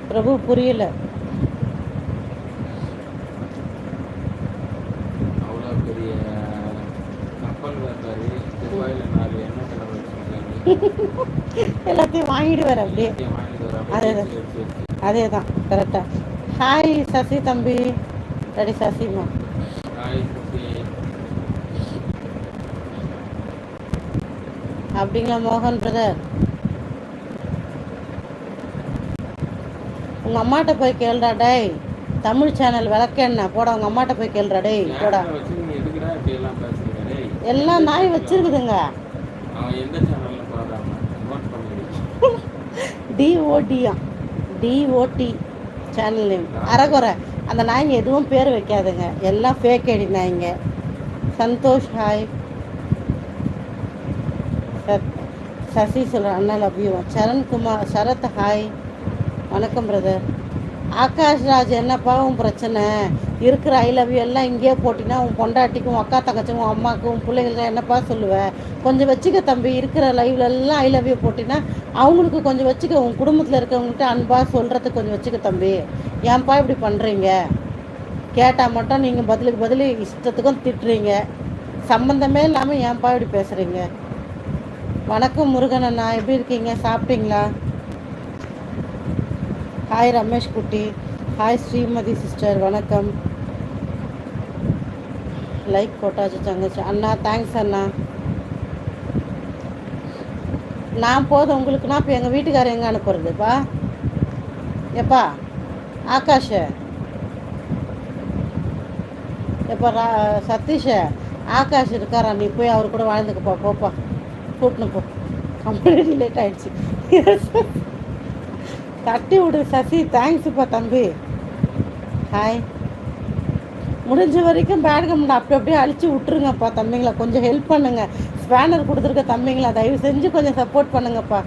பிரபு புரியல. அவ்வளோ பெரிய கப்பல் வந்தாரு, துபாயில் 4 எண்ணெய் கிணறு வச்சுருக்காரு. எல்லாத்தையும் வாங்கிடுவார் அப்படியே. எல்லாத்தையும் வாங்கிட்டு வர அதே அப்படியே தான், வச்சு வச்சு. அதே தான் கரெக்டாக. ஹாய் சசி தம்பி, ரெடி சசிமா. ஹாய் குட்டி. அப்படிங்களா மோகன் பிரதர்? உங்கள் அம்மாட்ட போய் கேளுடா டேய். தமிழ் சேனல் விளக்கெண்ண போட உங்கள் அம்மாட்ட போய் கேளுடா டேய் போடா. சேனலை வச்சு நீங்கள் எதுக்குடா இப்படி எல்லாம் பேசுறீங்க? டேய், எல்லாம் நாய் வச்சிருக்குதுங்க. அவன் எந்த சேனலில் போடுறாங்க? நோட் பண்ணிடு. டிஓடியா, டிஓடி சேனல் நேம். அறகுறை அந்த நாய்ங்க எதுவும் பேர் வைக்காதுங்க, எல்லாம் ஃபேக் ஐடி நாய்ங்க. சந்தோஷ் ஹாய். சசி சொல்கிறேன் அண்ணா love you. Sarankumar Sarath hi. வணக்கம் பிரதர். ஆகாஷ் ராஜ் என்னப்பா உன் பிரச்சனை? இருக்கிற ஐ லவ் யூ எல்லாம் இங்கேயே போட்டினா உன் பொண்டாட்டிக்கும் உன் அக்கா தங்கச்சும் உன் அம்மாவுக்கும் உன் பிள்ளைங்களுக்கு என்னப்பா சொல்லுவேன்? கொஞ்சம் வச்சுக்க தம்பி. இருக்கிற லைவ்ல எல்லாம் ஐ லவ் யூ போட்டினா அவங்களுக்கு கொஞ்சம் வச்சுக்க. உன் குடும்பத்தில் இருக்கவங்ககிட்ட அன்பாக சொல்கிறதுக்கு கொஞ்சம் வச்சுக்க தம்பி. ஏன்ப்பா இப்படி பண்ணுறீங்க? கேட்டால் மட்டும் நீங்கள் பதிலுக்கு பதில் இஷ்டத்துக்கும் திட்டுறீங்க. சம்மந்தமே இல்லாமல் ஏன்ப்பா இப்படி பேசுகிறீங்க? வணக்கம் முருகன் அண்ணா, எப்படி இருக்கீங்க? சாப்பிட்டீங்களா? ஹாய் ரமேஷ் குட்டி. ஹாய் ஸ்ரீமதி சிஸ்டர், வணக்கம். லைக் போட்டாச்சு தங்கச்சி. அண்ணா தேங்க்ஸ் அண்ணா. நான் போதும் உங்களுக்குன்னா இப்போ எங்கள் வீட்டுக்காரர் எங்கே அனுப்புறதுப்பா? எப்பா ஆகாஷ, எப்பா சதீஷ, ஆகாஷ் இருக்காரா? நீ போய் அவர் கூட வாழ்ந்துக்கப்பா. போப்பா, கூட்டின்னு போ. கம்ப்ளீட் லேட் ஆகிடுச்சு. தட்டி விடு சசி. தேங்க்ஸுப்பா தம்பி. ஹாய். முடிஞ்ச வரைக்கும் பேட் கமெண்ட் அப்படி அப்படியே அழிச்சு விட்டுருங்கப்பா தம்பிங்களா. கொஞ்சம் ஹெல்ப் பண்ணுங்க. ஸ்பேனர் கொடுத்துருக்க தம்பிங்களா, தயவு செஞ்சு கொஞ்சம் சப்போர்ட் பண்ணுங்கப்பா.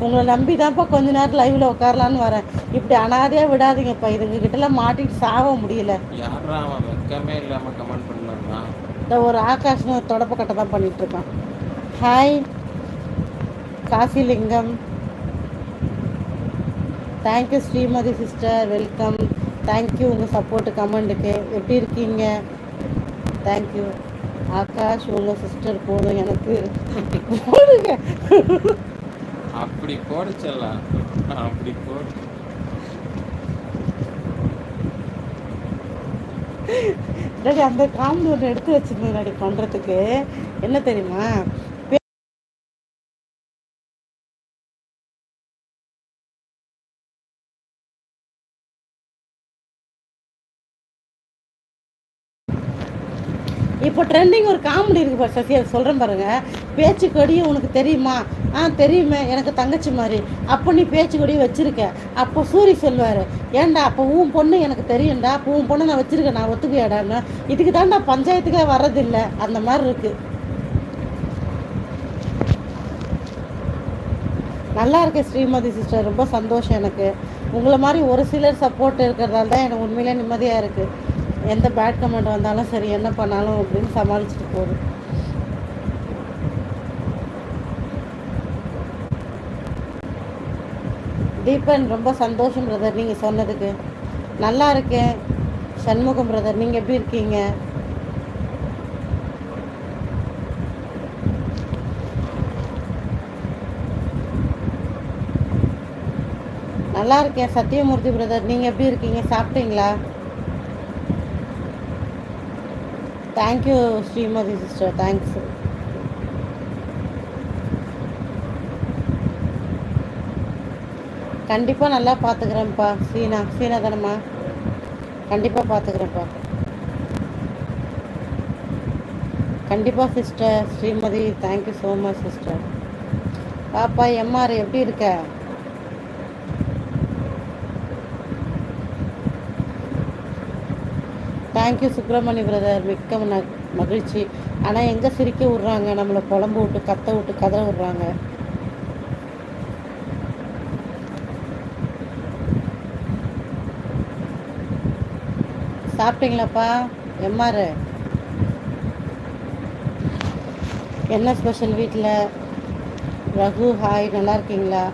உங்களை நம்பி தான்ப்பா கொஞ்ச நேரம் லைவில் உட்காரலான்னு வரேன். இப்படி அனாதையாக விடாதீங்கப்பா. இதுங்ககிட்டலாம் மாட்டிட்டு சாக முடியல. யாரா அவன் வெக்கமே இல்லாமல் கமெண்ட் பண்ணலாம்னா? இந்த ஒரு ஆகாஷ்னு தொடப்ப கட்டை தான் பண்ணிட்டு இருக்கான். Hi Kasilingam. Thank you Srimathi sister, welcome. Thank you உங்கள் சப்போர்ட்டு கமெண்ட்டுக்கு. எப்படி இருக்கீங்க? தேங்க்யூ. ஆகாஷ் உங்கள் சிஸ்டர் போதும் எனக்கு. போடுங்க. அப்படி போடுச்சலாம், அப்படி போடு. டாடி அந்த காமெடி ஒன்று எடுத்து வச்சுருந்தேன் டாடி பண்ணுறதுக்கு. என்ன தெரியுமா? இப்போ ட்ரெண்டிங் ஒரு காமெடி இருக்குது பாரு சசி, அதை சொல்கிறேன் பாருங்கள். பேச்சு கொடியும் உனக்கு தெரியுமா? தெரியுமே, எனக்கு தங்கச்சி மாதிரி. அப்போ நீ பேச்சு கொடியை வச்சுருக்க. அப்போ சூரி சொல்வார், ஏன்டா அப்போ உன் பொண்ணு எனக்கு தெரியும்டா, அப்போ உன் பொண்ணு நான் வச்சுருக்கேன், நான் ஒத்துக்கையாடான்னு. இதுக்கு தான்டா பஞ்சாயத்துக்கே வர்றதில்லை. அந்த மாதிரி இருக்குது. நல்லா இருக்கேன் ஸ்ரீமதி சிஸ்டர், ரொம்ப சந்தோஷம் எனக்கு. உங்களை மாதிரி ஒரு சிலர் சப்போர்ட் இருக்கிறதால தான் எனக்கு உண்மையிலே நிம்மதியாக இருக்குது. எந்த பேட் கமெண்ட் வந்தாலும் சரி, என்ன பண்ணாலும் அப்படின்னு சமாளிச்சுட்டு போகுது. தீபன் ரொம்ப சந்தோஷம் பிரதர் நீங்கள் சொன்னதுக்கு. நல்லா இருக்கேன். சண்முகம் பிரதர் நீங்கள் எப்படி இருக்கீங்க? நல்லா இருக்கேன். சத்தியமூர்த்தி பிரதர் நீங்கள் எப்படி இருக்கீங்க? சாப்பிட்டீங்களா? Thank you Srimathi sister, thanks. கண்டிப்பாக நல்லா பார்த்துக்கிறேன்ப்பா. சீனா தானம்மா? கண்டிப்பாக பார்த்துக்கிறேன்ப்பா. கண்டிப்பாக sister Srimathi, thank you so much sister. பாப்பா எம்ஆர் எப்படி இருக்க? தேங்க்யூ சுப்பிரமணி பிரதர், மிக்க மகிழ்ச்சி. ஆனால் எங்கே சிரிக்க விட்றாங்க, நம்மளை புலம்பு விட்டு கத்த விட்டு கதற விட்றாங்க. சாப்பிட்டீங்களாப்பா எம்ஆர்? என்ன ஸ்பெஷல் வீட்டில்? ரகு ஹாய், நல்லா இருக்கீங்களா?